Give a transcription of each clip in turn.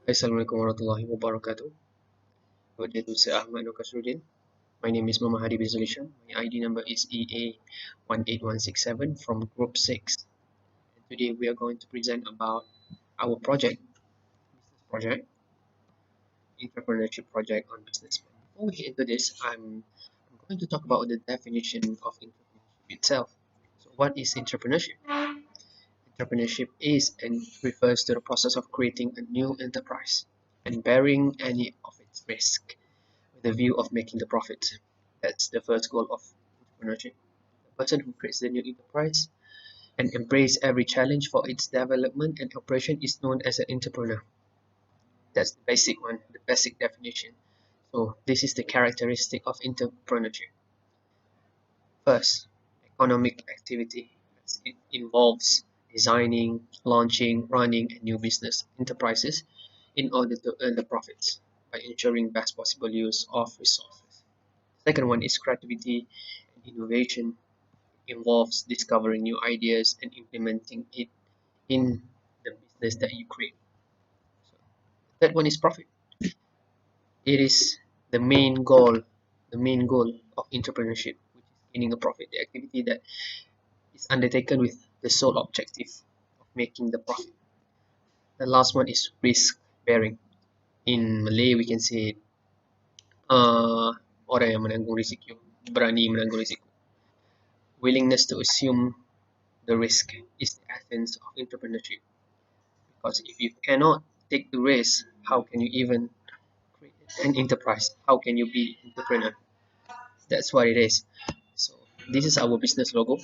Assalamualaikum warahmatullahi wabarakatuh. Good day to Sir Ahmad Nur Kasruddin. My name is Muhammad Hadi Bizalishan. My ID number is EA18167 from Group 6. And today we are going to present about our business project, entrepreneurship project on business plan. Before we get into this, I'm going to talk about the definition of entrepreneurship itself. So what is entrepreneurship? Entrepreneurship is and refers to the process of creating a new enterprise and bearing any of its risk with the view of making the profit. That's the first goal of entrepreneurship. The person who creates the new enterprise and embrace every challenge for its development and operation is known as an entrepreneur. That's the basic one, the basic definition. So this is the characteristic of entrepreneurship. First, economic activity. It involves designing, launching, running a new business enterprises in order to earn the profits by ensuring best possible use of resources. Second one is creativity and innovation. Involves discovering new ideas and implementing it in the business that you create. So third one is profit. It is the main goal of entrepreneurship, which is gaining a profit, the activity that is undertaken with the sole objective of making the profit. The last one is risk bearing. In Malay, we can say orang yang menanggung risiko, berani menanggung risiko. Willingness to assume the risk is the essence of entrepreneurship. Because if you cannot take the risk, how can you even create an enterprise? How can you be entrepreneur? That's what it is. So this is our business logo.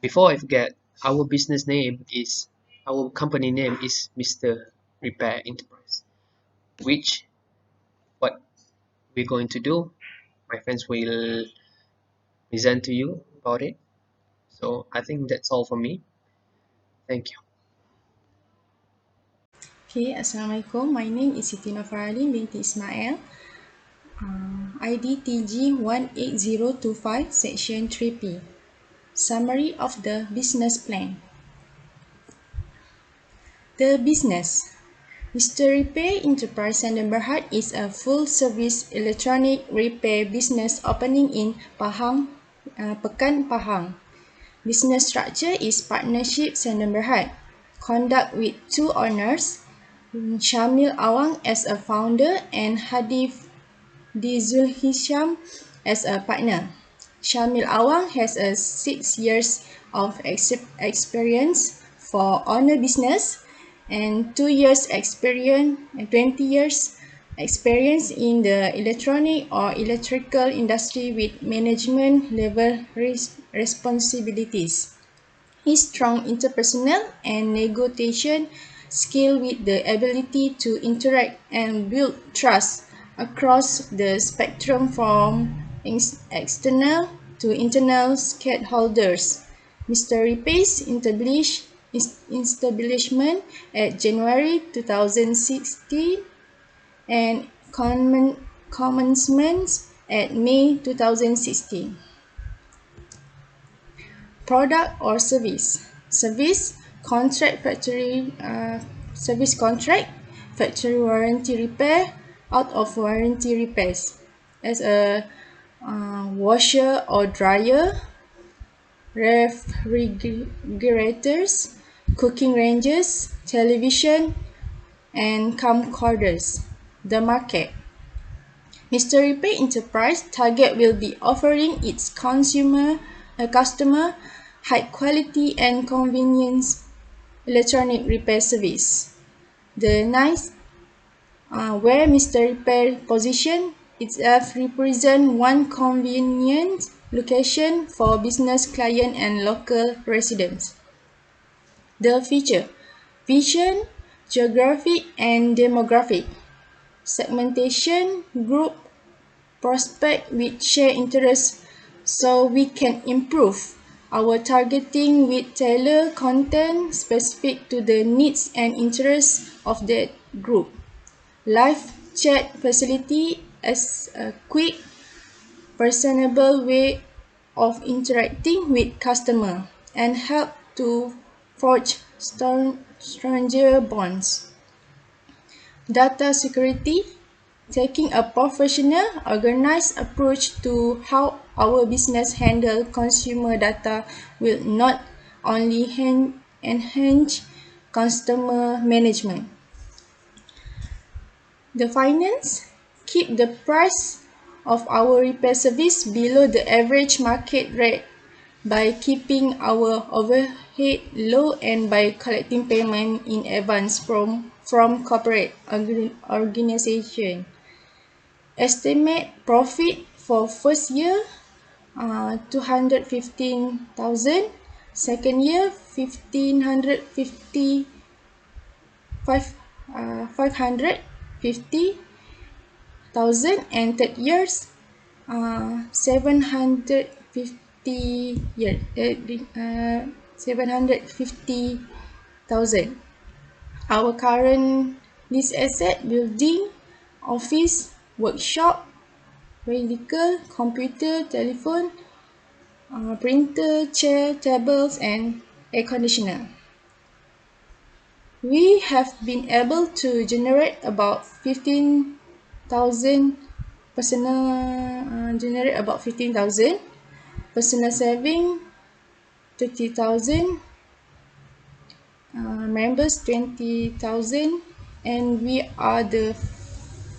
Before I forget, our business name is our company name is Mr. Repair Enterprise. Which what we're going to do, my friends will present to you about it. So I think that's all from me. Thank you. Okay, Assalamualaikum. My name is Siti Nofaralin binti Ismail. ID TG18025, Section 3P. Summary of the business plan. The business. Mr. Repair Enterprise Sdn Bhd is a full-service electronic repair business opening in Pahang, Pekan Pahang. Business structure is partnership Sdn Bhd. Conduct with two owners, Shamil Awang as a founder and Hadif Dizul Hisham as a partner. Shamil Awang has a 6 years of experience for owner business and 2 years experience and 20 years experience in the electronic or electrical industry with management level responsibilities. His strong interpersonal and negotiation skill with the ability to interact and build trust across the spectrum from external to internal stakeholders. Mr. Repace establishment at January 2016 and commencement at May 2016. Product or service. Service contract, factory warranty repair, out of warranty repairs, as a washer or dryer, refrigerators, cooking ranges, television, and camcorders. The market. Mr. Repair Enterprise target will be offering its customer high quality and convenience electronic repair service. The nice where Mr. Repair position itself represent one convenient location for business client and local residents. The feature, vision, geographic and demographic, segmentation, group, prospect with shared interests so we can improve our targeting with tailored content specific to the needs and interests of that group. Live chat facility as a quick, personable way of interacting with customer and help to forge stronger bonds. Data security, taking a professional, organized approach to how our business handle consumer data will not only enhance customer management. The finance, keep the price of our repair service below the average market rate by keeping our overhead low and by collecting payment in advance from corporate organization. Estimate profit for first year 215,000, second year 1550 550,000, and third years 750 year 750,000. Our current lease asset building, office, workshop, vehicle, computer, telephone, printer, chair, tables, and air conditioner. We have been able to generate about 15,000 personal saving 30,000, members 20,000, and we are the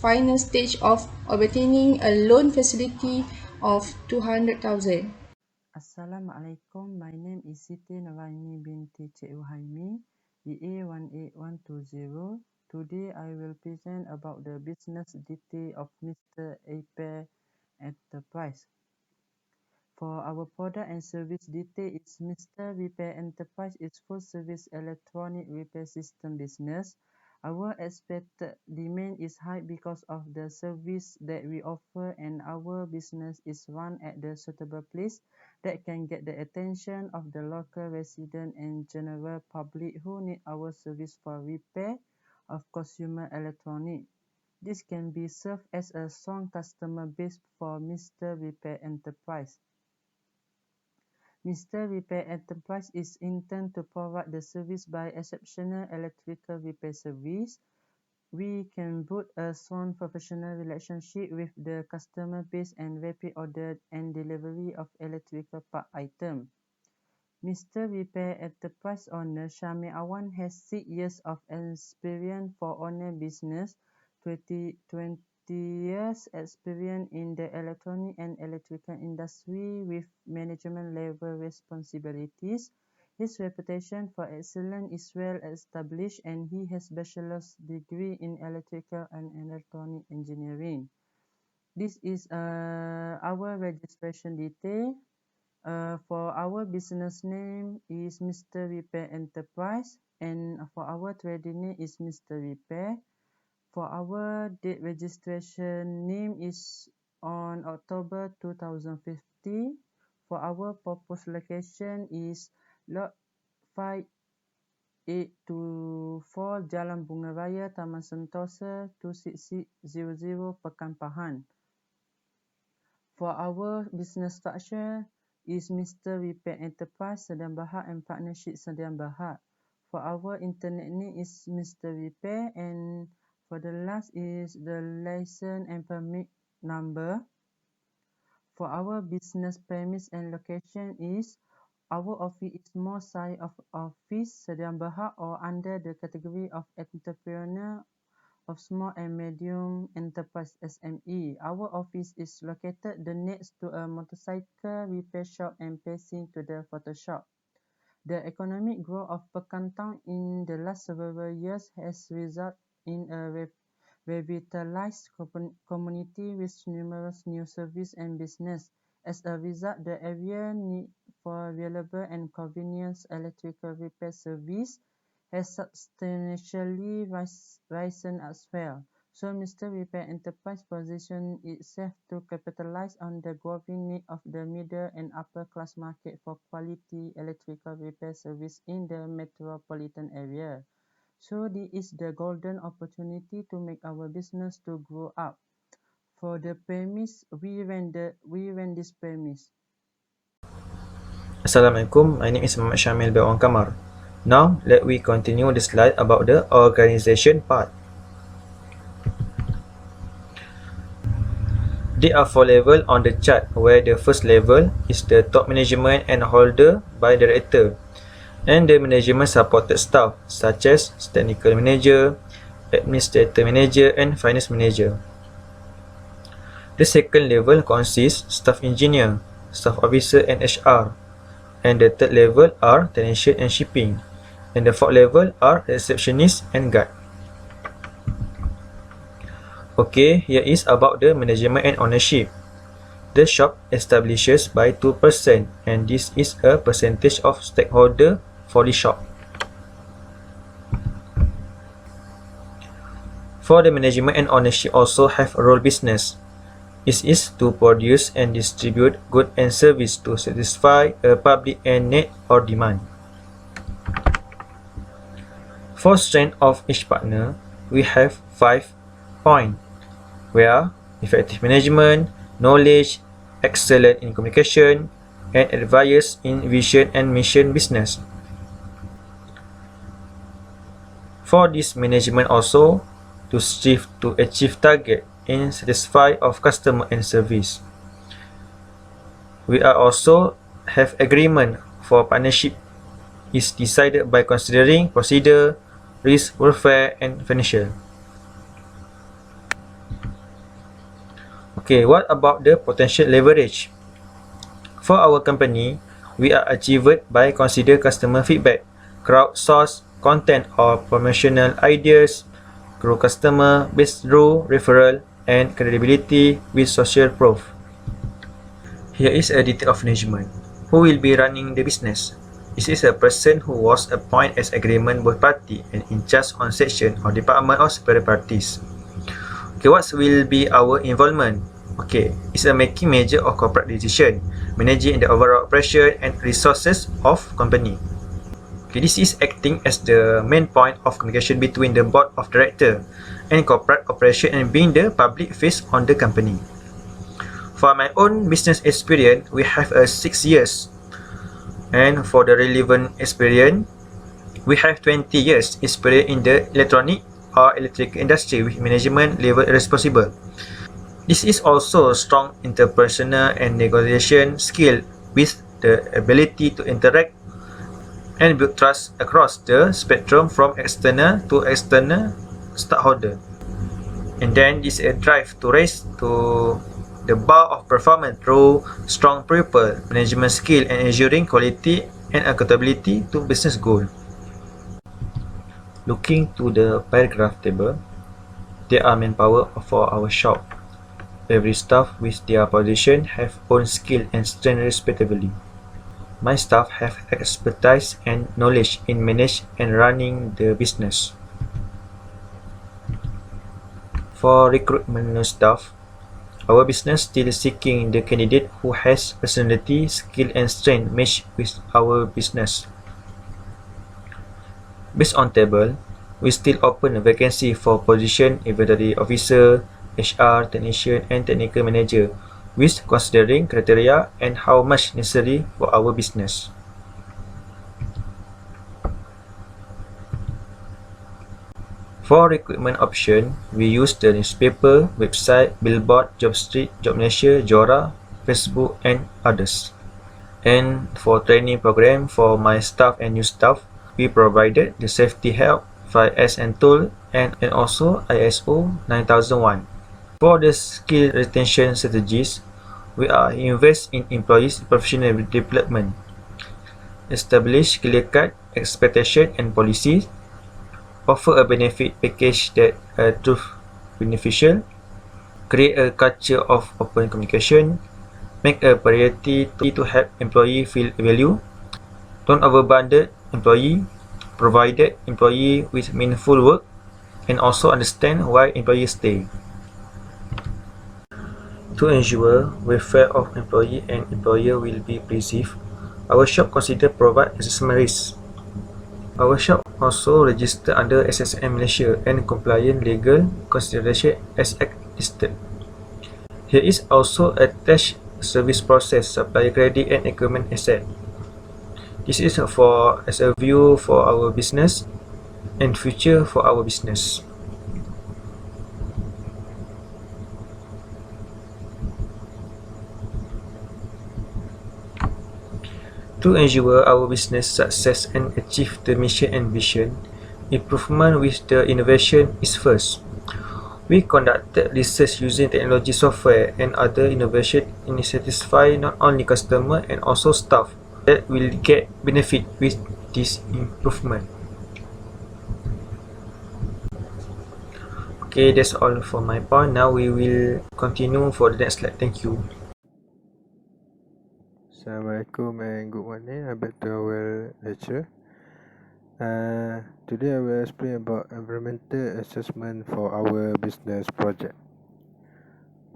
final stage of obtaining a loan facility of 200,000. Assalamualaikum. My name is Siti Naraini binti Cik Wahaimi, EA 18120. Today I will present about the business detail of Mr. Ape Enterprise. For our product and service detail, it's Mr. Repair Enterprise is full service electronic repair system business. Our expected demand is high because of the service that we offer, and our business is run at the suitable place that can get the attention of the local resident and general public who need our service for repair of consumer electronic. This can be served as a strong customer base for Mr. Repair Enterprise. Mr. Repair Enterprise is intended to provide the service by exceptional electrical repair service. We can build a strong professional relationship with the customer base and rapid order and delivery of electrical part items. Mr. Repair Enterprise owner Syamil Awan has 6 years of experience for owner business, 20 years experience in the electronic and electrical industry with management level responsibilities. His reputation for excellence is well established, and he has bachelor's degree in electrical and electronic engineering. This is our registration detail. For our business name is Mr. Repair Enterprise, and for our trading name is Mr. Repair. For our date registration name is on October 2050. For our proposed location is Lot 5824 Jalan Bunga Raya, Taman Sentosa, 26600 Pekan Pahan. For our business structure is Mr. Repair Enterprise Sdn Bhd and Partnership Sdn Bhd. For our internet name is Mr. Repair, and for the last is the license and permit number. For our business premise and location is our office is more size of office Sdn Bhd or under the category of entrepreneur of small and medium enterprise SME. Our office is located next to a motorcycle repair shop and facing to the photo shop. The economic growth of Pekan Town in the last several years has resulted in a revitalized community with numerous new services and business. As a result, the area need for reliable and convenient electrical repair service has substantially risen as well. So Mr. Repair Enterprise positioned itself to capitalize on the growing need of the middle and upper class market for quality electrical repair service in the metropolitan area. So this is the golden opportunity to make our business to grow up. For the premise, we rent this premise. Assalamualaikum, my name is Muhammad Syamil bin Wan Kamar. Now, let we continue the slide about the organization part. There are 4 levels on the chart, where the first level is the top management and holder by director, and the management supported staff such as technical manager, administrator manager, and finance manager. The second level consists staff engineer, staff officer, and HR, and the third level are technician and shipping, and the fourth level are receptionist and guard. Okay, here is about the management and ownership. The shop establishes by 2%, and this is a percentage of stakeholder for the shop. For the management and ownership also have a role business. It is to produce and distribute goods and service to satisfy a public and need or demand. For strength of each partner, we have 5 points, where effective management, knowledge, excellent in communication, and advice in vision and mission business. For this management also, to strive to achieve target and satisfy of customer and service. We are also have agreement for partnership is decided by considering procedure, risk, welfare, and financial. Okay, what about the potential leverage? For our company, we are achieved by consider customer feedback, crowdsource content or promotional ideas, grow customer base through referral, and credibility with social proof. Here is a detail of management. Who will be running the business? This is a person who was appointed as agreement both party and in charge on section or department of separate parties. Okay, what will be our involvement? Okay, it's a making major of corporate decision, managing the overall operation and resources of company. Okay, this is acting as the main point of communication between the board of director and corporate operation and being the public face on the company. For my own business experience, we have 6 years, and for the relevant experience, we have 20 years experience in the electronic or electric industry with management level responsible. This is also strong interpersonal and negotiation skill with the ability to interact and build trust across the spectrum from external to external stakeholder. And then this is a drive to raise to the bar of performance through strong people, management skill, and ensuring quality and accountability to business goal. Looking to the paragraph table, there are manpower for our shop. Every staff with their position have own skill and strength respectively. My staff have expertise and knowledge in manage and running the business. For recruitment new staff, our business still seeking the candidate who has personality, skill, and strength matched with our business. Based on table, we still open a vacancy for position inventory officer, HR, technician, and technical manager, with considering criteria and how much necessary for our business. For recruitment option, we use the newspaper, website, billboard, JobStreet, Job Malaysia, Jora, Facebook, and others. And for training program for my staff and new staff, we provided the safety help, 5S and tool, and also ISO 9001. For the skill retention strategies, we are invest in employees' professional development, establish clear-cut expectation and policies, offer a benefit package that truth beneficial, create a culture of open communication, make a priority to help employee feel value, don't overburden employee, provided employee with meaningful work, and also understand why employees stay. To ensure welfare of employee and employer will be preserved, our shop consider provide assessment risk. Our shop also registered under SSM Malaysia and compliant legal consideration as Act listed. Here is also attached service process, supplier credit, and equipment asset. This is for as a view for our business and future for our business. To ensure our business success and achieve the mission and vision, improvement with the innovation is first. We conducted research using technology software and other innovation in satisfy not only customer and also staff that will get benefit with this improvement. Okay, that's all for my point. Now we will continue for the next slide. Thank you. Assalamualaikum and good morning. I'm back to our lecture. Today I will explain about environmental assessment for our business project.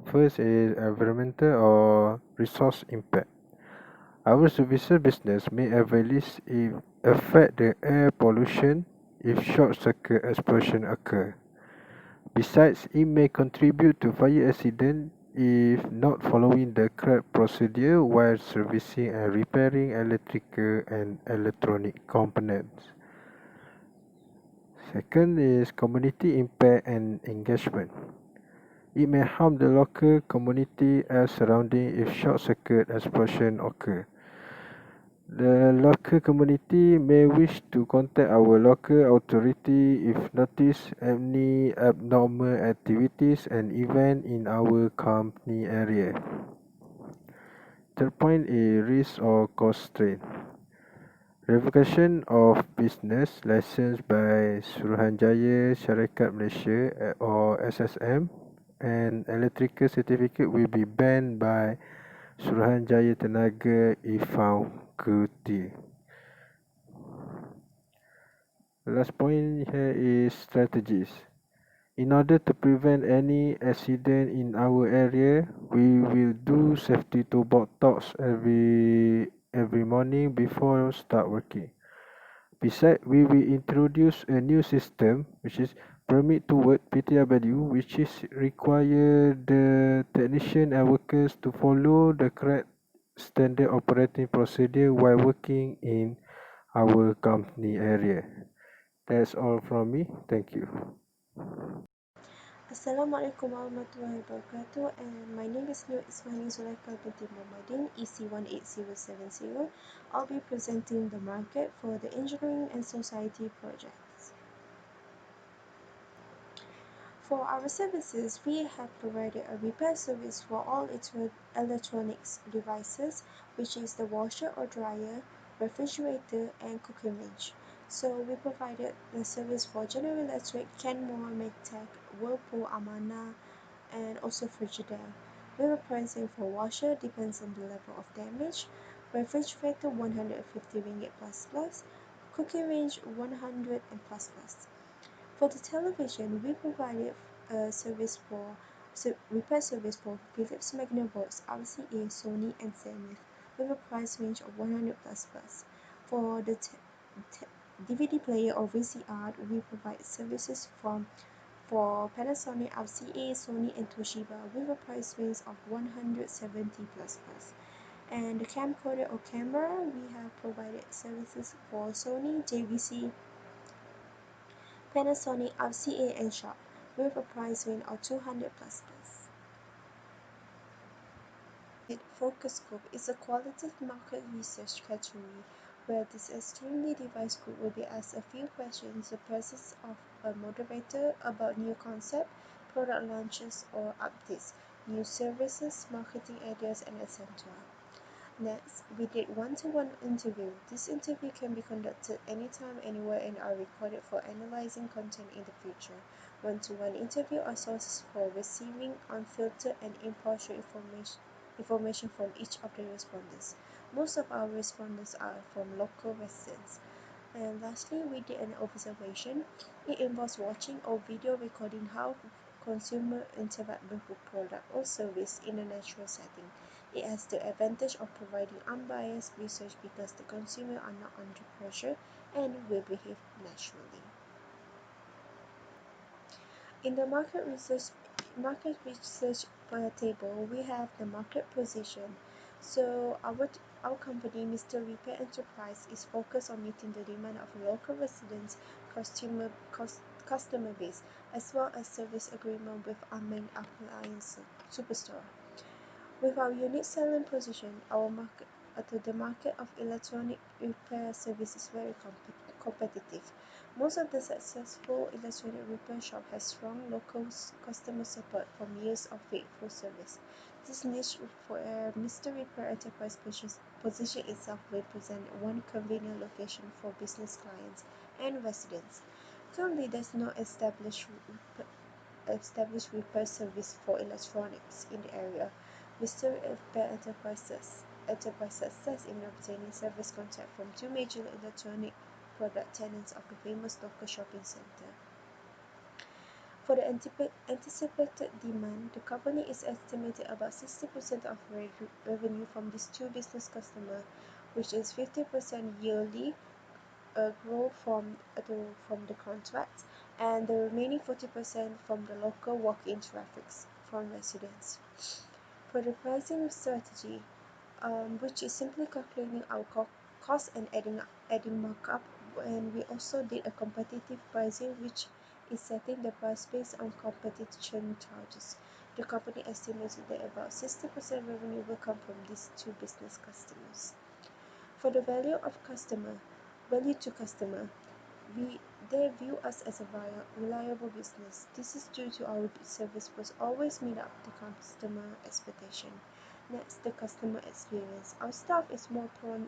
First is environmental or resource impact. Our services business may affect the air pollution if short circuit explosion occur. Besides, it may contribute to fire accident if not following the correct procedure while servicing and repairing electrical and electronic components. Second is community impact and engagement. It may harm the local community as surrounding if short circuit explosion occur. The local community may wish to contact our local authority if notice any abnormal activities and event in our company area. Third point is risk or constraint. Revocation of business license by Suruhanjaya Syarikat Malaysia or SSM and electrical certificate will be banned by Suruhanjaya Tenaga if found guilty. The last point here is strategies. In order to prevent any accident in our area, we will do safety toolbox talks every morning before start working. Besides, we will introduce a new system which is permit to work PTW, which is require the technician and workers to follow the correct standard operating procedure while working in our company area. That's all from me. Thank you. Assalamualaikum warahmatullahi wabarakatuh, and my name is Nur Ismaili Zulaika binti Muhammadin, EC18070. I'll be presenting the market for the engineering and society projects. For our services, we have provided a repair service for all electronics devices, which is the washer or dryer, refrigerator, and cooking range. So we provided the service for General Electric, Kenmore, Medtech, Whirlpool, Amana, and also Frigidaire. We were pricing for washer depends on the level of damage, refrigerator 150 ringgit plus plus, cooking range 100 and plus plus. For the television, we provided a repair service for Philips Magnavox, RCA, Sony, and Zenith with a price range of 100 plus plus. For the DVD player or VCR, we provide services for Panasonic, RCA, Sony, and Toshiba with a price range of 170 plus plus. And the camcorder or camera, we have provided services for Sony, JVC, Panasonic, RCA, and Sharp with a price range of 200 plus plus. Focus group is a qualitative market research category where this extremely diverse group will be asked a few questions in the presence of a moderator about new concept, product launches or updates, new services, marketing ideas, and etc. Next, we did one-to-one interview. This interview can be conducted anytime, anywhere, and are recorded for analyzing content in the future. One-to-one interview are sources for receiving unfiltered and impartial information from each of the respondents. Most of our respondents are from local residents. And lastly, we did an observation. It involves watching or video recording how consumers interact with a product or service in a natural setting. It has the advantage of providing unbiased research because the consumer are not under pressure and will behave naturally. In the market research table, we have the market position. So our company, Mr. Repair Enterprise, is focused on meeting the demand of local residents, customer base, as well as service agreement with our main appliance superstore. With our unique selling position, our although the market of electronic repair service is very competitive. Most of the successful electronic repair shop has strong local customer support from years of faithful service. This niche where Mr. Repair Enterprise position itself will present one convenient location for business clients and residents. Currently, there's no established repair service for electronics in the area. Mr. Repair Enterprise success in obtaining service contract from two major electronic product tenants of the famous local shopping center. For the anticipated demand, the company is estimated about 60% of revenue from these two business customers, which is 50% yearly growth from the contracts, and the remaining 40% from the local walk-in traffic from residents. For the pricing strategy, which is simply calculating our cost and adding markup, and we also did a competitive pricing which is setting the price based on competition charges. The company estimates that about 60% revenue will come from these two business customers. For the value to customer, they view us as a reliable business. This is due to our service was always meet up the customer expectation. Next, the customer experience. Our staff is more prone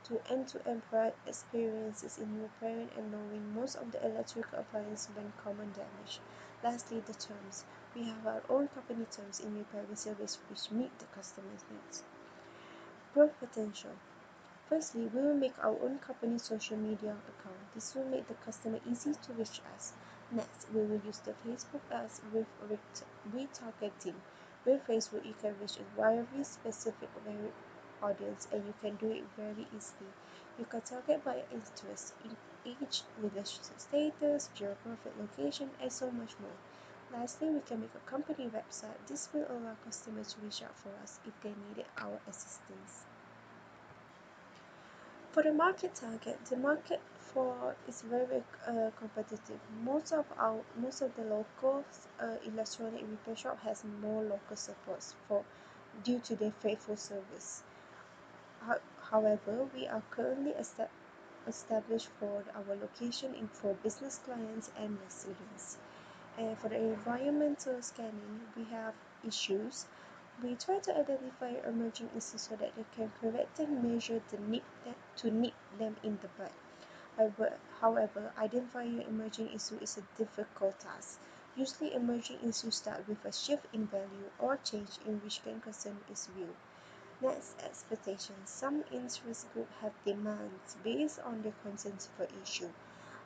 to end-to-end experiences in repairing and knowing most of the electrical appliances when common damage. Lastly, the terms. We have our own company terms in repairing service which meet the customer's needs. Growth potential. Firstly, we will make our own company social media account. This will make the customer easy to reach us. Next, we will use the Facebook ads with retargeting. With Facebook, you can reach a very specific audience and you can do it very easily. You can target by interest, age, relationship status, geographic location, and so much more. Lastly, we can make a company website. This will allow customers to reach out for us if they needed our assistance. For the market target, the market for is very competitive. Most of the local electronic repair shop has more local supports for due to their faithful service. However, we are currently established for our location for business clients and residents. And for the environmental scanning, we have issues. We try to identify emerging issues so that they can correctly measure to nip them in the bud. However, identifying emerging issue is a difficult task. Usually, emerging issues start with a shift in value or change in which concern is viewed. Next, expectations. Some interest groups have demands based on their concerns per issue.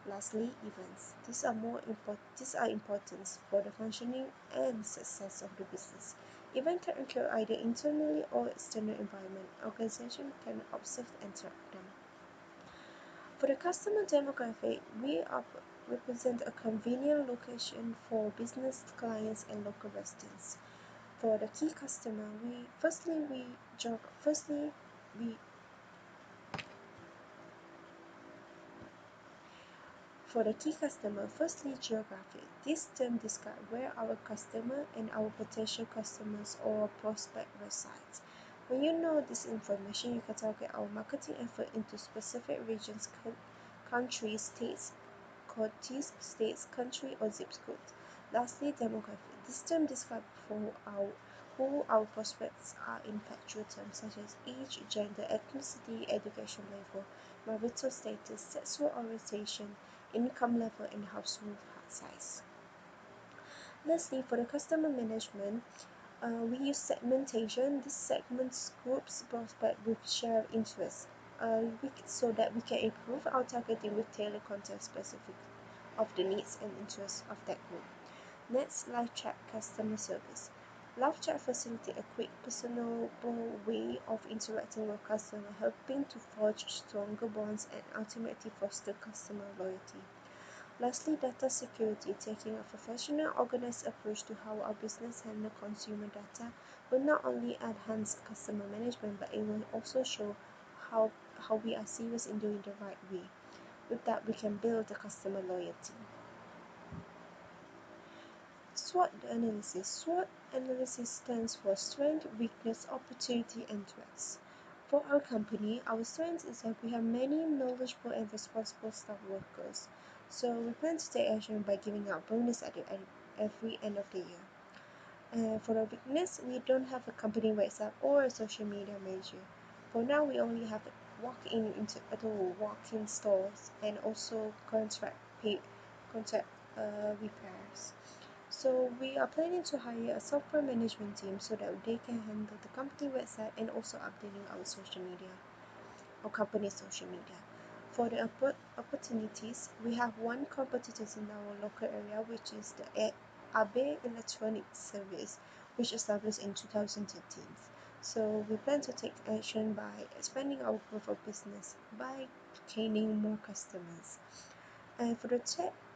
Lastly, events. These are important for the functioning and success of the business. Events can occur either internally or external environment. Organization can observe and track them. For the customer demographic, we represent a convenient location for business clients and local residents. For the key customer, firstly, geography. This term describes where our customer and our potential customers or prospect resides. When you know this information, you can target our marketing effort into specific regions, countries, states, counties, states, country, or zip code. Lastly, demography. This term describes who our prospects are in factual terms such as age, gender, ethnicity, education level, marital status, sexual orientation, income level, and household size. Lastly, for the customer management, we use segmentation. This segments groups prospect with shared interests, so that we can improve our targeting with tailored content specific of the needs and interests of that group. Next, live chat customer service. Live chat facilitates a quick, personable way of interacting with customers, helping to forge stronger bonds and ultimately foster customer loyalty. Lastly, data security. Taking a professional, organized approach to how our business handles consumer data will not only enhance customer management, but it will also show how we are serious in doing the right way. With that, we can build the customer loyalty. SWOT analysis. SWOT analysis stands for strength, weakness, opportunity, and threats. For our company, our strength is that we have many knowledgeable and responsible staff workers. So we plan to take action by giving out bonus at every end of the year. For our weakness, we don't have a company website or a social media manager. For now, we only have walk-in stores and also contract repairs. So we are planning to hire a software management team so that they can handle the company website and also updating our social media, our company's social media. For the opportunities, we have one competitor in our local area, which is the Abe Electronic Service, which established in 2013. So we plan to take action by expanding our growth of business by gaining more customers. And for the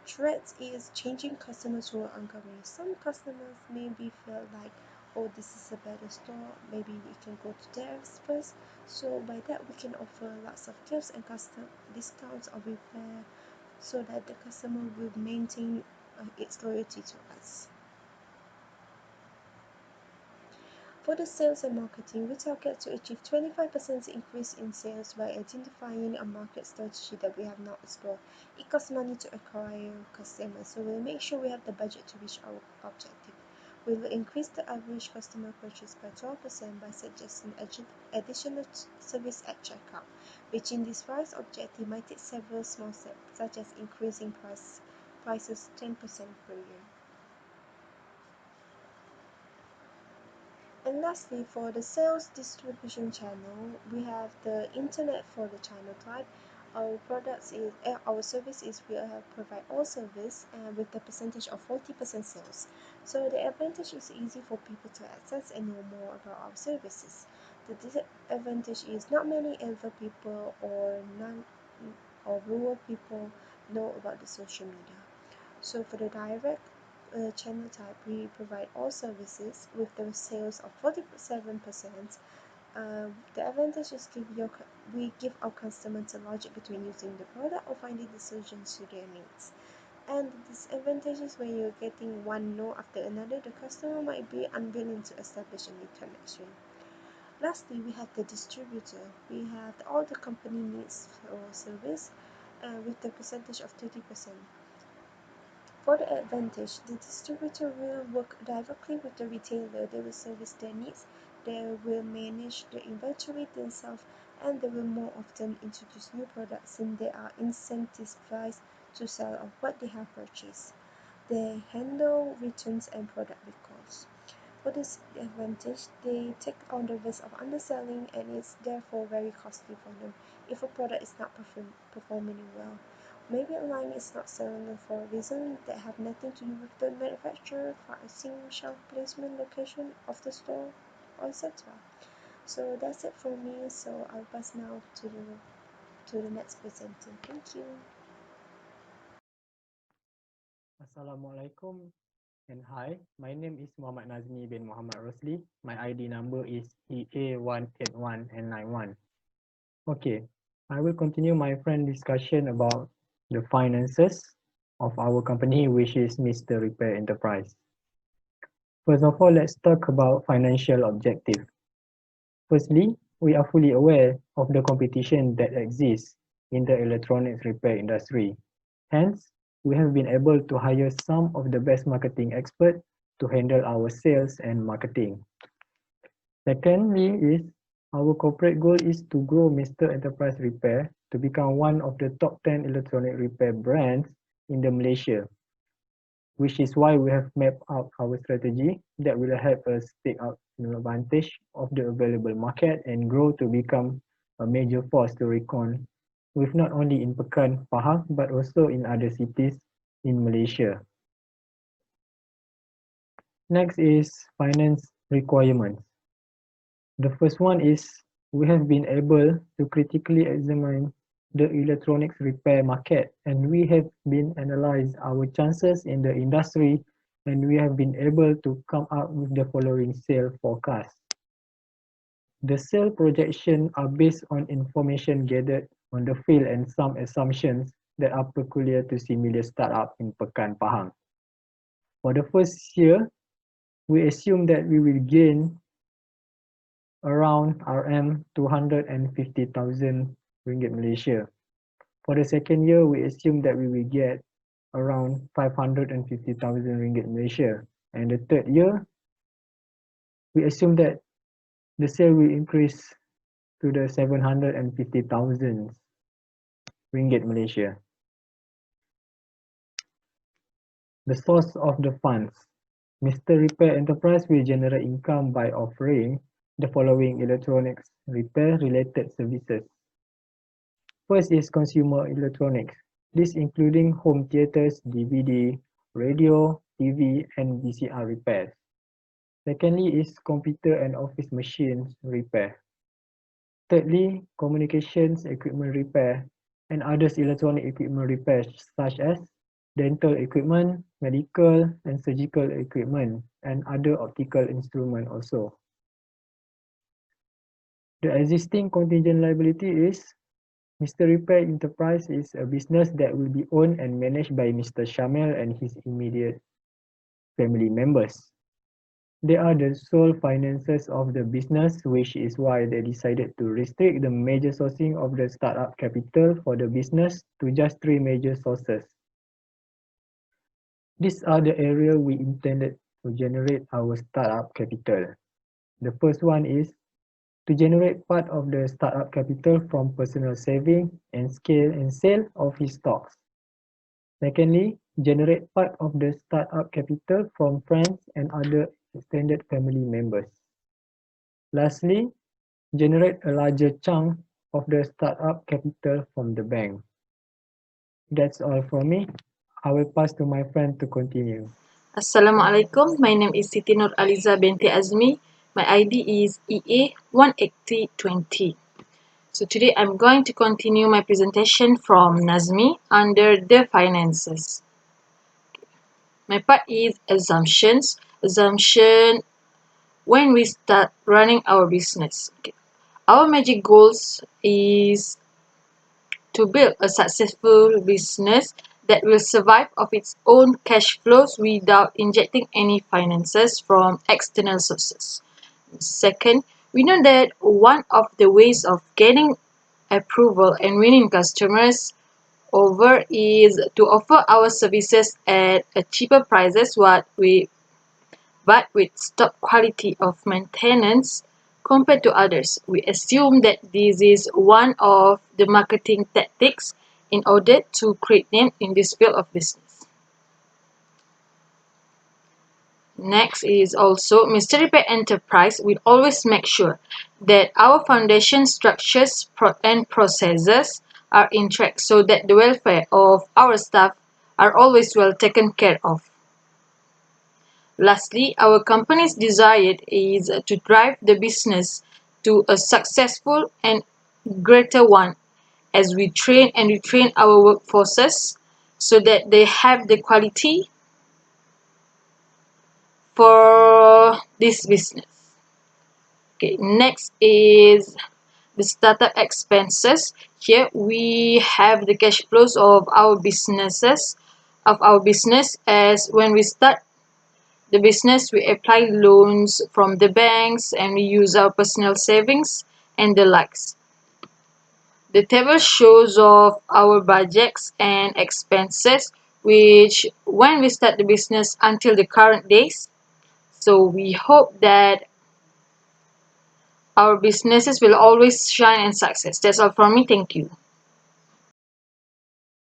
threat is changing customers who are ongoing. Some customers maybe feel like, oh, this is a better store, maybe we can go to theirs first. So by that we can offer lots of gifts and custom discounts or repair so that the customer will maintain its loyalty to us. For the sales and marketing, we target to achieve 25% increase in sales by identifying a market strategy that we have not explored. It costs money to acquire customers, so we'll make sure we have the budget to reach our objective. We will increase the average customer purchase by 12% by suggesting additional service at checkout. Reaching this price objective might take several small steps, such as increasing prices 10% per year. And lastly, for the sales distribution channel, we have the internet for the channel type. Our service is we provide all service and with the percentage of 40% sales. So the advantage is easy for people to access and know more about our services. The disadvantage is not many elder people or rural people know about the social media. So for the direct channel type, we provide all services with the sales of 47%. The advantage is we give our customers the logic between using the product or finding the solutions to their needs. And the disadvantage is when you're getting one no after another, the customer might be unwilling to establish a new connection. Lastly, we have the distributor. We have all the company needs for service with the percentage of 30%. For the advantage, the distributor will work directly with the retailer. They will service their needs, they will manage the inventory themselves, and they will more often introduce new products since they are incentivized to sell of what they have purchased. They handle returns and product recalls. For this advantage, they take on the risk of underselling and it's therefore very costly for them if a product is not performing well. Maybe a line is not selling for a reason that have nothing to do with the manufacturer, pricing, shelf placement, location of the store, or etc. So that's it for me. So I'll pass now to the next presenter. Thank you. Assalamualaikum and hi, my name is Muhammad Nazmi bin Muhammad Rosli. My ID number is EA181 and 91. Okay, I will continue my friend discussion about the finances of our company, which is Mr. Repair Enterprise. First of all, let's talk about financial objective. Firstly, we are fully aware of the competition that exists in the electronics repair industry. Hence, we have been able to hire some of the best marketing experts to handle our sales and marketing. Secondly is our corporate goal is to grow Mr. Enterprise Repair to become one of the top 10 electronic repair brands in the Malaysia, which is why we have mapped out our strategy that will help us take out advantage of the available market and grow to become a major force to reckon with not only in Pekan, Pahang, but also in other cities in Malaysia. Next is finance requirements. The first one is we have been able to critically examine the electronics repair market and we have been analyzed our chances in the industry and we have been able to come up with the following sale forecast. The sale projections are based on information gathered on the field and some assumptions that are peculiar to similar startup in Pekan, Pahang. For the first year, we assume that we will gain around RM 250,000 ringgit Malaysia. For the second year, we assume that we will get around 550,000 ringgit Malaysia. And the third year, we assume that the sale will increase to the 750,000 ringgit Malaysia. The source of the funds. Mr. Repair Enterprise will generate income by offering the following electronics repair related services. First is consumer electronics. This including home theaters, DVD, radio, TV, and VCR repairs. Secondly is computer and office machines repair. Thirdly, communications equipment repair and others electronic equipment repairs such as dental equipment, medical and surgical equipment, and other optical instrument also. The existing contingent liability is Mr. Repair Enterprise is a business that will be owned and managed by Mr. Shamel and his immediate family members. They are the sole financiers of the business, which is why they decided to restrict the major sourcing of the startup capital for the business to just 3 major sources. These are the areas we intended to generate our startup capital. The first one is to generate part of the startup capital from personal saving and scale and sale of his stocks. Secondly, generate part of the startup capital from friends and other extended family members. Lastly, generate a larger chunk of the startup capital from the bank. That's all from me. I will pass to my friend to continue. Assalamualaikum. My name is Siti Nur Aliza binti Azmi. My ID is EA18020. So today I'm going to continue my presentation from Nazmi under the finances. My part is assumptions. Assumption when we start running our business. Our magic goals is to build a successful business that will survive of its own cash flows without injecting any finances from external sources. Second, we know that one of the ways of getting approval and winning customers over is to offer our services at a cheaper prices but with top quality of maintenance compared to others. We assume that this is one of the marketing tactics in order to create name in this field of business. Next is also Mr. Repair Enterprise will always make sure that our foundation structures and processes are in track so that the welfare of our staff are always well taken care of. Lastly, our company's desire is to drive the business to a successful and greater one as we train and retrain our workforces so that they have the quality for this business. Okay, next is the startup expenses. Here we have the cash flows of our business as when we start the business, we apply loans from the banks and we use our personal savings and the likes. The table shows of our budgets and expenses, which when we start the business until the current days. So we hope that our businesses will always shine and success. That's all from me. Thank you.